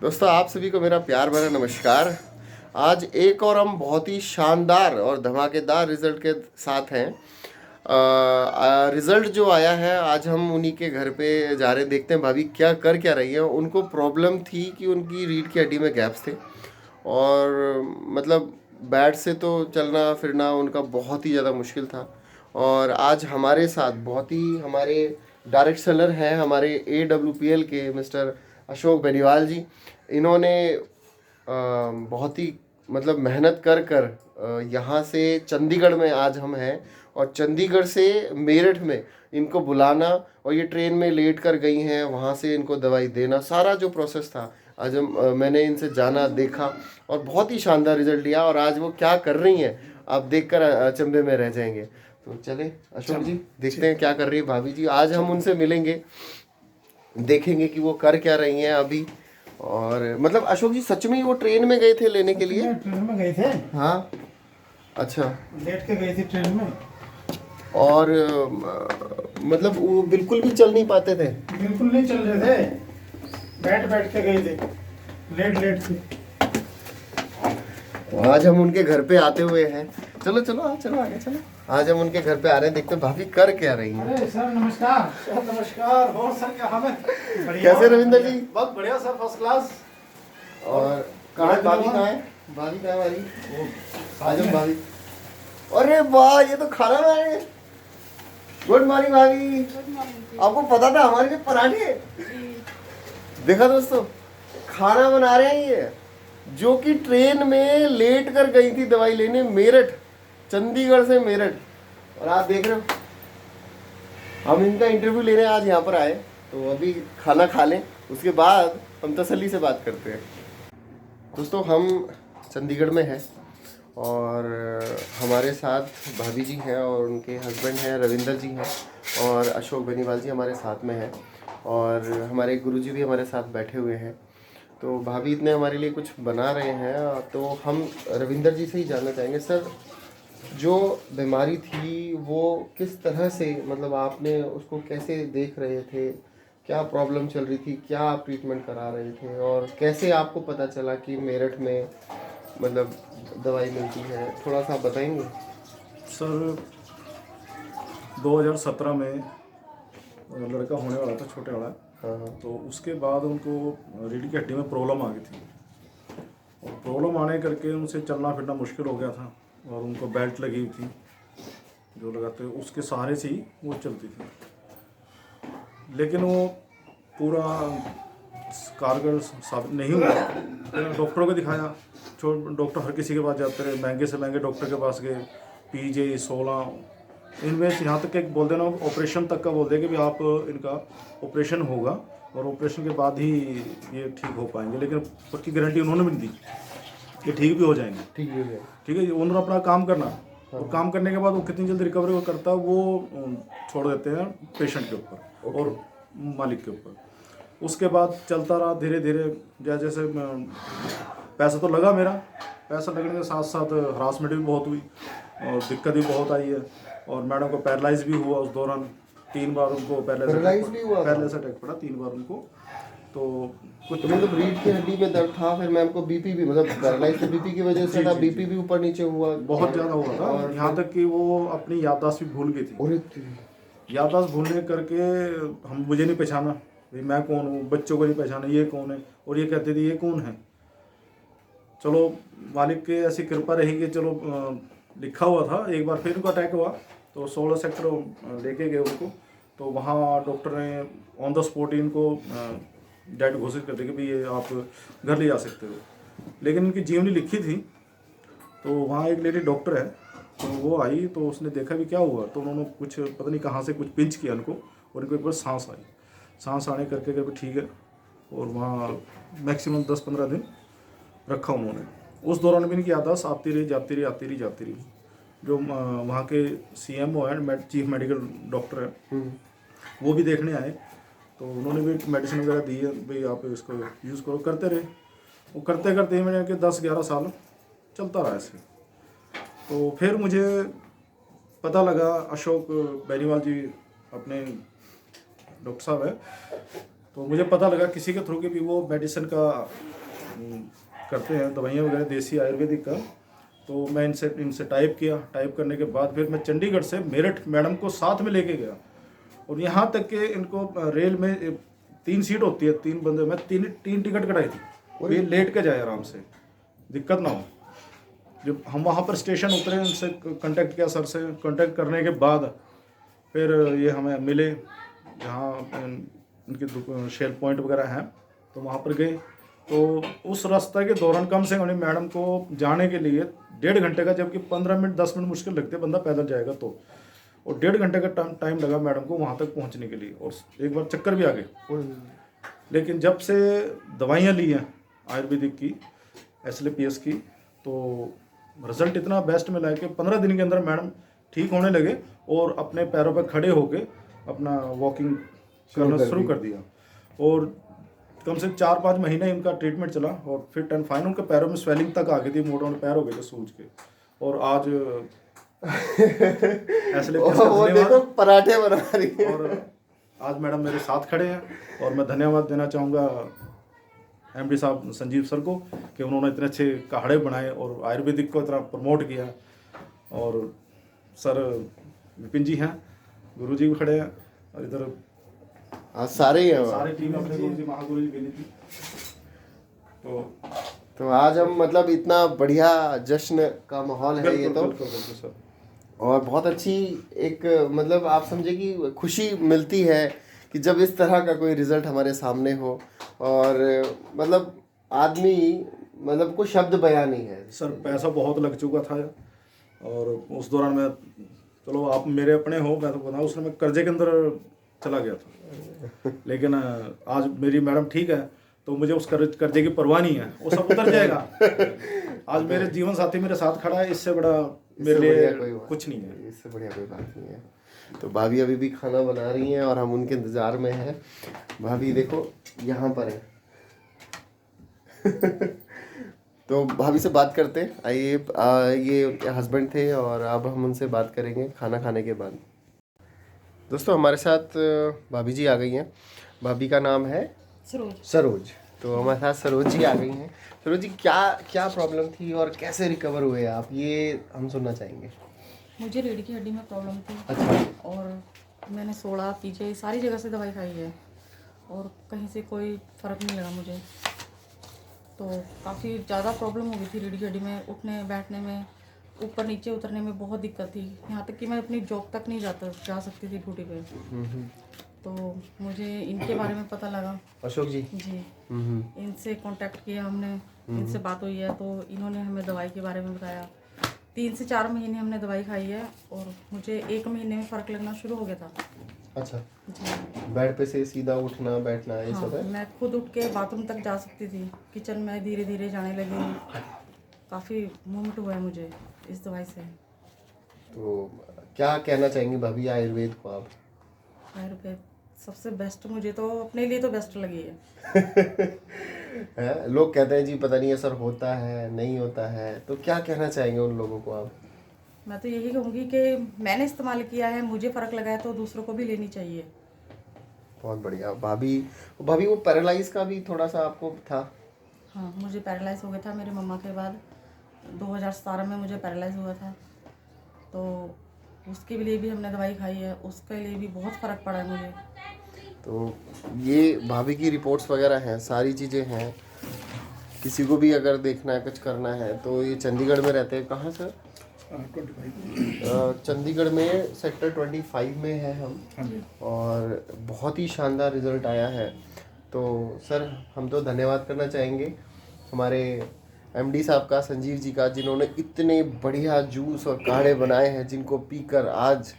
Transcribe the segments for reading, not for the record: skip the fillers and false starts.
दोस्तों, आप सभी को मेरा प्यार भरा नमस्कार। आज एक और हम बहुत ही शानदार और धमाकेदार रिजल्ट के साथ हैं। रिजल्ट जो आया है, आज हम उन्हीं के घर पे जा रहे हैं। देखते हैं भाभी क्या रही हैं। उनको प्रॉब्लम थी कि उनकी रीढ़ की हड्डी में गैप्स थे और मतलब बेड से तो चलना फिरना उनका बहुत ही ज़्यादा मुश्किल था। और आज हमारे साथ बहुत ही हमारे डायरेक्ट सेलर हैं, हमारे AWPL के मिस्टर अशोक बेनीवाल जी। इन्होंने बहुत ही मतलब मेहनत कर कर यहाँ से चंडीगढ़ में आज हम हैं, और चंडीगढ़ से मेरठ में इनको बुलाना और ये ट्रेन में लेट कर गई हैं, वहाँ से इनको दवाई देना, सारा जो प्रोसेस था आज मैंने इनसे जाना देखा और बहुत ही शानदार रिजल्ट लिया। और आज वो क्या कर रही हैं आप देखकर अचंभे में रह जाएंगे। तो चले अशोक जी, देखते हैं क्या कर रही है भाभी जी। आज हम उनसे मिलेंगे, देखेंगे कि वो कर क्या रही हैं अभी। और मतलब अशोक जी, सच में ही वो ट्रेन में गए थे लेने के लिए? ट्रेन में गए थे। हाँ, अच्छा। लेट के गई थी ट्रेन में। और मतलब वो बिल्कुल भी चल नहीं पाते थे? बिल्कुल नहीं चल रहे थे, बैठ बैठ के गए थे, लेट लेट के। आज हम उनके घर पे आते हुए हैं। चलो चलो चलो आगे चलो। आज हम उनके घर पे आ रहे हैं, देखते हैं भाभी कर क्या रही हैं। अरे सर नमस्कार। सर नमस्कार। और सर क्या हाल है? कैसे रविंदर जी? बहुत बढ़िया सर, फर्स्ट क्लास। और कहाँ है भाभी? कहाँ है भाभी? कहाँ है भाभी? आज हम भाभी। अरे वाह, ये तो खाना बना रहे हैं। गुड मॉर्निंग भाभी। आपको पता था हमारे लिए पराठे? देखा दोस्तों, खाना बना रहे हैं ये, जो कि ट्रेन में लेट कर गई थी दवाई लेने मेरठ, चंडीगढ़ से मेरठ। और आप देख रहे हो हम इनका इंटरव्यू लेने आज यहाँ पर आए, तो अभी खाना खा लें, उसके बाद हम तसल्ली से बात करते हैं। दोस्तों, हम चंडीगढ़ में हैं और हमारे साथ भाभी जी हैं और उनके हस्बैंड हैं रविंदर जी हैं, और अशोक बेनीवाल जी हमारे साथ में हैं, और हमारे गुरुजी भी हमारे साथ बैठे हुए हैं। तो भाभी इतने हमारे लिए कुछ बना रहे हैं, तो हम रविंदर जी से ही जानना चाहेंगे सर, जो बीमारी थी वो किस तरह से, मतलब आपने उसको कैसे देख रहे थे, क्या प्रॉब्लम चल रही थी, क्या आप ट्रीटमेंट करा रहे थे, और कैसे आपको पता चला कि मेरठ में मतलब दवाई मिलती है, थोड़ा सा आप बताएंगे? सर 2017 में लड़का होने वाला था, छोटे वाला। हाँ। तो उसके बाद उनको रीढ़ की हड्डी में प्रॉब्लम आ गई थी, और प्रॉब्लम आने करके उनसे चलना फिरना मुश्किल हो गया था, और उनको बेल्ट लगी हुई थी जो लगाते, उसके सहारे से ही वो चलती थी। लेकिन वो पूरा कारगर साबित नहीं हुआ। तो डॉक्टरों को दिखाया, डॉक्टर हर किसी के पास जाते रहे, महंगे से महंगे डॉक्टर के पास गए, PJ 16, इनमें यहाँ तक एक बोल देना ऑपरेशन तक का बोल दे कि भी आप इनका ऑपरेशन होगा और ऑपरेशन के बाद ही ये ठीक हो पाएंगे। लेकिन पक्की गारंटी उन्होंने भी नहीं दी कि ठीक भी हो जाएंगे। ठीक है। ठीक है, उन्होंने अपना काम करना, और काम करने के बाद वो कितनी जल्दी रिकवरी वो करता है वो छोड़ देते हैं पेशेंट के ऊपर और मालिक के ऊपर। उसके बाद चलता रहा धीरे धीरे, जैसे जैसे पैसा तो लगा मेरा, पैसा लगने के साथ साथ हरासमेंट भी बहुत हुई और दिक्कत भी बहुत आई है। और मैडम को पैरालाइज भी हुआ उस दौरान, 3 बार उनको पैरालाइज अटैक पड़ा 3 बार उनको। तो कुछ मतलब रीढ़ की हड्डी में दर्द था, फिर मैम को BP भी, मतलब पैरालाइज से BP की वजह से था, BP भी ऊपर नीचे हुआ, बहुत ज़्यादा हुआ था, और यहाँ तक कि वो अपनी याददाश्त भी भूल गई थी। याददाश्त भूलने करके मुझे नहीं पहचाना, भाई मैं कौन हूँ, बच्चों को नहीं पहचाना ये कौन है, और ये कहते थे ये कौन है। चलो मालिक के ऐसी कृपा रही कि चलो लिखा हुआ था। एक बार फिर उनको अटैक हुआ तो 16 सेक्टर लेके गए उनको, तो वहाँ डॉक्टर ने ऑन द स्पॉट इनको डेड घोषित कर दिया कि भाई ये आप घर ले जा सकते हो। लेकिन इनकी जीवनी लिखी थी, तो वहाँ एक लेडी डॉक्टर है, तो वो आई, तो उसने देखा भी क्या हुआ, तो उन्होंने कुछ पता नहीं कहाँ से कुछ पिंच किया उनको, और इनको एक बार सांस आई, सांस आने करके ठीक है, और वहाँ मैक्सिमम 10-15 दिन रखा उन्होंने। उस दौरान भी इनकी याददाश्त आती रही। जो वहाँ के CMO हैं, चीफ मेडिकल डॉक्टर है, वो भी देखने आए, तो उन्होंने भी मेडिसिन वगैरह दी है, भाई आप इसको यूज़ करो। करते रहे, वो करते करते मैंने कि 10-11 साल चलता रहा ऐसे। तो फिर मुझे पता लगा, अशोक बेनीवाल जी अपने डॉक्टर साहब है, तो मुझे पता लगा किसी के थ्रू के भी वो मेडिसिन का करते हैं, दवाइयाँ वगैरह देसी आयुर्वेदिक का। तो मैं इनसे टाइप किया। टाइप करने के बाद फिर मैं चंडीगढ़ से मेरठ मैडम को साथ में लेके गया, और यहाँ तक कि इनको रेल में 3 सीट होती है, 3 बंदे, मैं तीन टिकट कटाई थी, और ये लेट के जाए आराम से, दिक्कत ना हो। जब हम वहाँ पर स्टेशन उतरे, उनसे कांटेक्ट किया, सर से कांटेक्ट करने के बाद फिर ये हमें मिले जहाँ इनके शेल पॉइंट वगैरह हैं, तो वहाँ पर गए। तो उस रास्ते के दौरान कम से कम मैडम को जाने के लिए 1.5 घंटे का, जबकि 15 मिनट 10 मिनट मुश्किल लगते बंदा पैदल जाएगा तो, और 1.5 घंटे का टाइम लगा मैडम को वहाँ तक पहुँचने के लिए, और एक बार चक्कर भी आ गए। लेकिन जब से दवाइयाँ ली हैं आयुर्वेदिक की, SLPS की, तो रिजल्ट इतना बेस्ट मिला है कि 15 दिन के अंदर मैडम ठीक होने लगे और अपने पैरों पर खड़े होके अपना वॉकिंग करना शुरू कर दिया। और कम से 4-5 महीने इनका ट्रीटमेंट चला, और फिट एंड फाइन। उनके पैरों में स्वेलिंग तक आ गई थी, मोटे मोटे पैर हो गए थे सूज के। और आज वो देखो पराठे बना रही है। और आज मैडम मेरे साथ खड़े हैं, और मैं धन्यवाद देना चाहूँगा MD साहब संजीव सर को कि उन्होंने इतने अच्छे काढ़े बनाए और आयुर्वेदिक को इतना प्रमोट किया। और सर विपिन जी हैं, गुरु जी भी खड़े हैं, और इधर सारे ही हैं, सारी टीम अपने गुरु जी महागुरु जी मिली थी। तो आज हम मतलब इतना बढ़िया जश्न का माहौल है ये तो, बिल्कुल सर। और बहुत अच्छी एक मतलब आप समझे कि खुशी मिलती है कि जब इस तरह का कोई रिजल्ट हमारे सामने हो, और मतलब आदमी मतलब कोई शब्द बयान नहीं है सर। पैसा बहुत लग चुका था, और उस दौरान मैं, चलो आप मेरे अपने हो, मैं तो बताऊँ, उसमें मैं कर्जे के अंदर चला गया था। लेकिन आज मेरी मैडम ठीक है, तो मुझे उस कर्जे की परवाह नहीं है, वो सब उतर जाएगा। आज मेरे जीवन साथी मेरे साथ खड़ा है, इससे बड़ा मेरे लिए कुछ नहीं है, इससे बढ़िया कोई बात नहीं है। तो भाभी अभी भी खाना बना रही हैं और हम उनके इंतजार में हैं। भाभी देखो यहाँ पर है। तो भाभी से बात करते हैं, आइए। ये हस्बैंड थे, और अब हम उनसे बात करेंगे खाना खाने के बाद। दोस्तों हमारे साथ भाभी जी आ गई हैं। भाभी का नाम है सरोज। तो हमारे साथ सरोज जी आ गई हैं। सरोज जी, क्या प्रॉब्लम थी और कैसे रिकवर हुए आप, ये हम सुनना चाहेंगे। मुझे रीढ़ की हड्डी में प्रॉब्लम थी। अच्छा। और मैंने 16 पीछे सारी जगह से दवाई खाई है, और कहीं से कोई फ़र्क नहीं लगा मुझे। तो काफ़ी ज़्यादा प्रॉब्लम हो गई थी रीढ़ की हड्डी में, उठने बैठने में, ऊपर नीचे उतरने में बहुत दिक्कत थी। यहाँ तक कि मैं अपनी जॉब तक नहीं जा सकती थी ड्यूटी पे। तो मुझे इनके बारे में पता लगा। अशोक जी इनसे कांटेक्ट किया हमने, इनसे बात हुई है, तो इन्होंने हमें दवाई के बारे में बताया। 3 से 4 महीने हमने दवाई खाई है, और मुझे 1 महीने में फ़र्क लगना शुरू हो गया था। अच्छा जी। बेड पे से सीधा उठना बैठना ये सब है। मैं खुद उठ के बाथरूम तक जा सकती थी, किचन में धीरे धीरे जाने लगी। काफ़ी मूवमेंट हुआ है मुझे इस दवाई से। तो क्या कहना चाहेंगे भाभी आयुर्वेद को आप? आयुर्वेद सबसे बेस्ट, मुझे तो अपने लिए तो बेस्ट लगी है। है? लोग कहते हैं जी पता नहीं असर होता है नहीं होता है, तो क्या कहना चाहेंगे उन लोगों को आप? मैं तो यही कहूँगी कि मैंने इस्तेमाल किया है, मुझे फ़र्क लगा है, तो दूसरों को भी लेनी चाहिए। बहुत बढ़िया। भाभी वो पैरालाइज का भी थोड़ा सा आपको था? हाँ, मुझे पैरालाइज हो गया था मेरे मम्मा के बाद। 2017 में मुझे पैरालाइज हुआ था, तो उसके लिए भी हमने दवाई खाई है, उसके लिए भी बहुत फ़र्क पड़ा है मुझे। तो ये भाभी की रिपोर्ट्स वगैरह हैं, सारी चीज़ें हैं। किसी को भी अगर देखना है, कुछ करना है, तो ये चंडीगढ़ में रहते हैं। कहाँ सर? 25 चंडीगढ़ में सेक्टर 25 में है हम, और बहुत ही शानदार रिज़ल्ट आया है। तो सर हम तो धन्यवाद करना चाहेंगे हमारे MD साहब का, संजीव जी का, जिन्होंने इतने बढ़िया जूस और काढ़े बनाए हैं, जिनको पीकर आज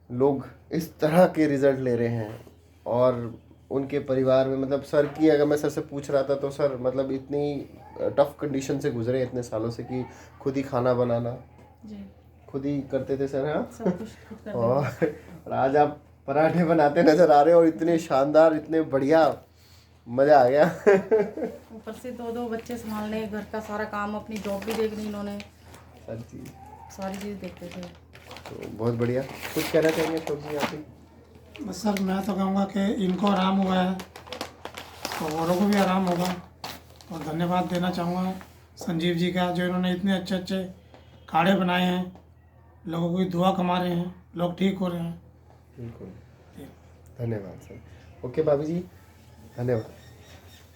लोग इस तरह के रिज़ल्ट ले रहे हैं। और उनके परिवार में मतलब सर की अगर मैं सर से पूछ रहा था, तो सर मतलब इतनी टफ़ कंडीशन से गुजरे इतने सालों से कि खुद ही खाना बनाना जी खुद ही करते थे सर। हाँ, सब कुछ खुद कर और आज आप पराठे बनाते नज़र आ रहे हो, और इतने शानदार, इतने बढ़िया, मज़ा आ गया। ऊपर से 2 बच्चे संभालने, घर का सारा काम, अपनी जॉब भी देखनी इन्होंने, सारी सारी चीज़ देखते थे। तो बहुत बढ़िया। कुछ कहना चाहेंगे छोटी जी आप भी? बस सर मैं तो कहूँगा कि इनको आराम हुआ है तो औरों को भी आराम होगा। और धन्यवाद देना चाहूँगा संजीव जी का, जो इन्होंने इतने अच्छे अच्छे काढ़े बनाए हैं, लोगों की दुआ कमा रहे हैं, लोग ठीक हो रहे हैं। बिल्कुल, धन्यवाद सर। ओके भाभी जी, धन्यवाद।